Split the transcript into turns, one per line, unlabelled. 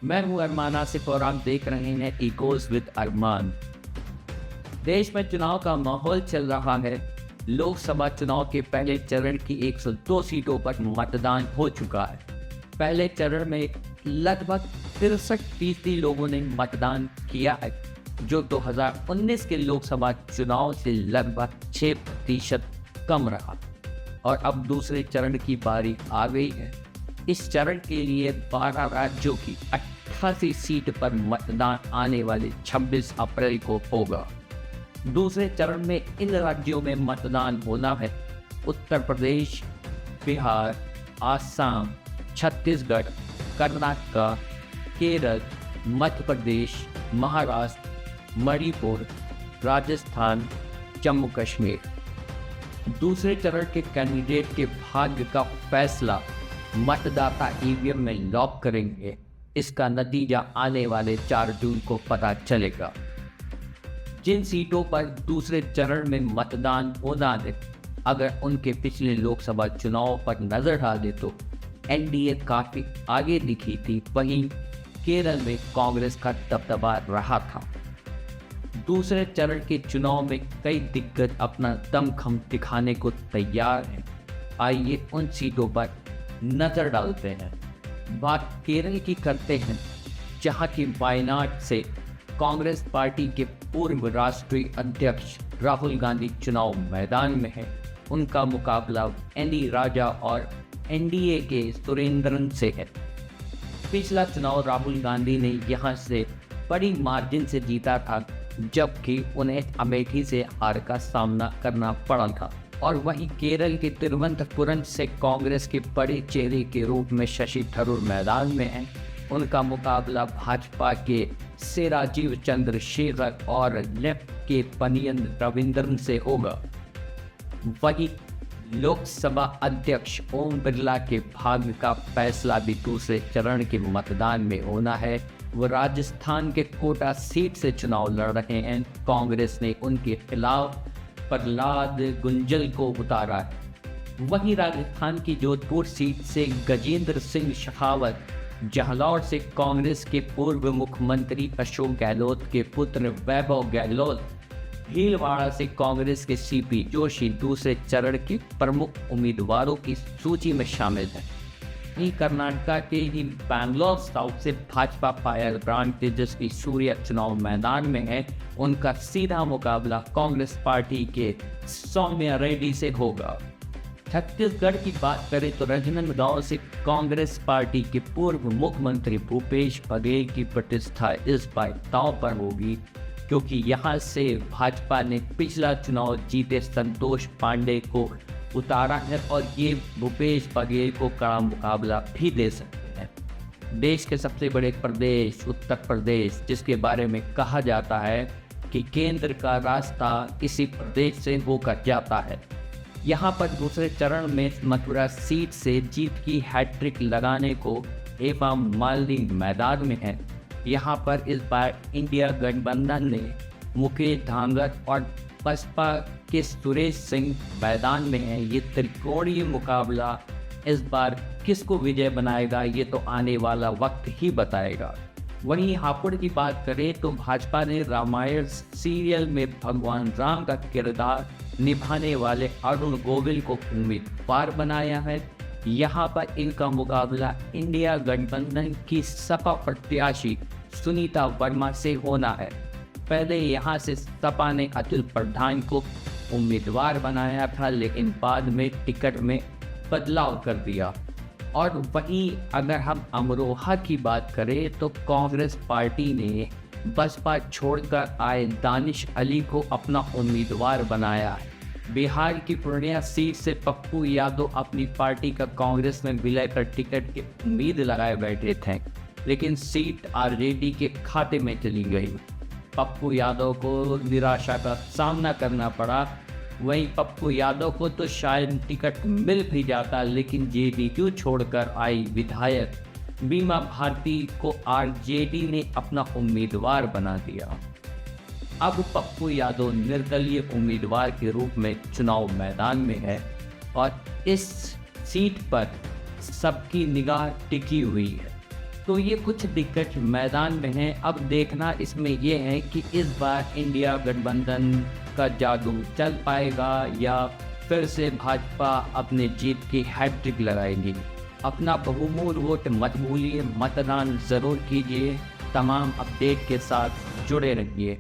मैं हूं अरमान आसिफ और आप देख रहे हैं इकोस विद अरमान। देश में चुनाव का माहौल चल रहा है। लोकसभा चुनाव के पहले चरण की 102 सीटों पर मतदान हो चुका है। पहले चरण में लगभग 63% लोगों ने मतदान किया है, जो 2019 के लोकसभा चुनाव से लगभग 6% कम रहा। और अब दूसरे चरण की बारी आ गई है। इस चरण के लिए 12 राज्यों की 88 सीट पर मतदान आने वाले 26 अप्रैल को होगा। दूसरे चरण में इन राज्यों में मतदान होना है: उत्तर प्रदेश, बिहार, आसाम, छत्तीसगढ़, कर्नाटक, केरल, मध्य प्रदेश, महाराष्ट्र, मणिपुर, राजस्थान, जम्मू कश्मीर। दूसरे चरण के कैंडिडेट के भाग्य का फैसला मतदाता ईवीएम में लॉक करेंगे। इसका नतीजा आने वाले 4 जून को पता चलेगा। जिन सीटों पर दूसरे चरण में मतदान होना है, अगर उनके पिछले लोकसभा चुनाव पर नजर डाले तो एनडीए काफी आगे दिखी थी। वहीं केरल में कांग्रेस का दबदबा रहा था। दूसरे चरण के चुनाव में कई दिग्गज अपना दमखम दिखाने को तैयार हैं। आइए उन सीटों पर नजर डालते हैं। बात केरल की करते हैं, जहां की वायनाड से कांग्रेस पार्टी के पूर्व राष्ट्रीय अध्यक्ष राहुल गांधी चुनाव मैदान में है। उनका मुकाबला एनी राजा और एनडीए के सुरेंद्रन से है। पिछला चुनाव राहुल गांधी ने यहां से बड़ी मार्जिन से जीता था, जबकि उन्हें अमेठी से हार का सामना करना पड़ा था। और वहीं केरल के तिरुवनंतपुरम से कांग्रेस के बड़े चेहरे के रूप में शशि थरूर मैदान में हैं। उनका मुकाबला भाजपा के से राजीव चंद्रशेखर और लेफ्ट के पनियन रविंद्रन से होगा। वहीं लोकसभा अध्यक्ष ओम बिरला के भाग्य का फैसला भी दूसरे चरण के मतदान में होना है। वो राजस्थान के कोटा सीट से चुनाव लड़ रहे हैं। कांग्रेस ने उनके खिलाफ प्रहलाद गुंजल को उतारा है। वहीं राजस्थान की जोधपुर सीट से गजेंद्र सिंह शेखावत, जालौर से कांग्रेस के पूर्व मुख्यमंत्री अशोक गहलोत के पुत्र वैभव गहलोत, भीलवाड़ा से कांग्रेस के सीपी जोशी दूसरे चरण के प्रमुख उम्मीदवारों की सूची में शामिल है। वहीं कर्नाटक के ही बैंगलोर साउथ से भाजपा फायर ब्रांड तेजस्वी सूर्या चुनाव मैदान में है। उनका सीधा मुकाबला कांग्रेस पार्टी के सौम्या रेड्डी से होगा। छत्तीसगढ़ की बात करें तो राजनांदगांव से कांग्रेस पार्टी के पूर्व मुख्यमंत्री भूपेश बघेल की प्रतिष्ठा इस बार दांव पर होगी, क्योंकि यहां से भाजपा ने पिछला चुनाव जीते संतोष पांडे को उतारा है और ये भूपेश बघेल को कड़ा मुकाबला भी दे सकते हैं। देश के सबसे बड़े प्रदेश उत्तर प्रदेश, जिसके बारे में कहा जाता है कि केंद्र का रास्ता इसी प्रदेश से होकर जाता है। यहाँ पर दूसरे चरण में मथुरा सीट से जीत की हैट्रिक लगाने को हेमा मालिनी मैदान में है। यहाँ पर इस बार इंडिया गठबंधन ने मुकेश धांगड़ और बसपा के सुरेश सिंह मैदान में है। ये त्रिकोणीय मुकाबला इस बार किसको विजय बनाएगा, ये तो आने वाला वक्त ही बताएगा। वहीं हापुड़ की बात करें तो भाजपा ने रामायण सीरियल में भगवान राम का किरदार निभाने वाले अरुण गोविल को उम्मीदवार बनाया है। यहाँ पर इनका मुकाबला इंडिया गठबंधन की सपा प्रत्याशी सुनीता वर्मा से होना है। पहले यहाँ से सपा ने अतुल प्रधान को उम्मीदवार बनाया था, लेकिन बाद में टिकट में बदलाव कर दिया। और वहीं अगर हम अमरोहा की बात करें तो कांग्रेस पार्टी ने बसपा छोड़कर आए दानिश अली को अपना उम्मीदवार बनाया है। बिहार की पूर्णिया सीट से पप्पू यादव अपनी पार्टी का कांग्रेस में विलय कर टिकट की उम्मीद लगाए बैठे थे, लेकिन सीट आरजेडी के खाते में चली गई। पप्पू यादव को निराशा का सामना करना पड़ा। वहीं पप्पू यादव को तो शायद टिकट मिल भी जाता, लेकिन जेडीयू छोड़कर आई विधायक बीमा भारती को आरजेडी ने अपना उम्मीदवार बना दिया। अब पप्पू यादव निर्दलीय उम्मीदवार के रूप में चुनाव मैदान में है और इस सीट पर सबकी निगाह टिकी हुई है। तो ये कुछ दिग्गज मैदान में हैं। अब देखना इसमें ये है कि इस बार इंडिया गठबंधन का जादू चल पाएगा या फिर से भाजपा अपने जीत की हैट्रिक लगाएगी। अपना बहुमूल्य वोट मत भूलिए, मतदान ज़रूर कीजिए। तमाम अपडेट के साथ जुड़े रहिए।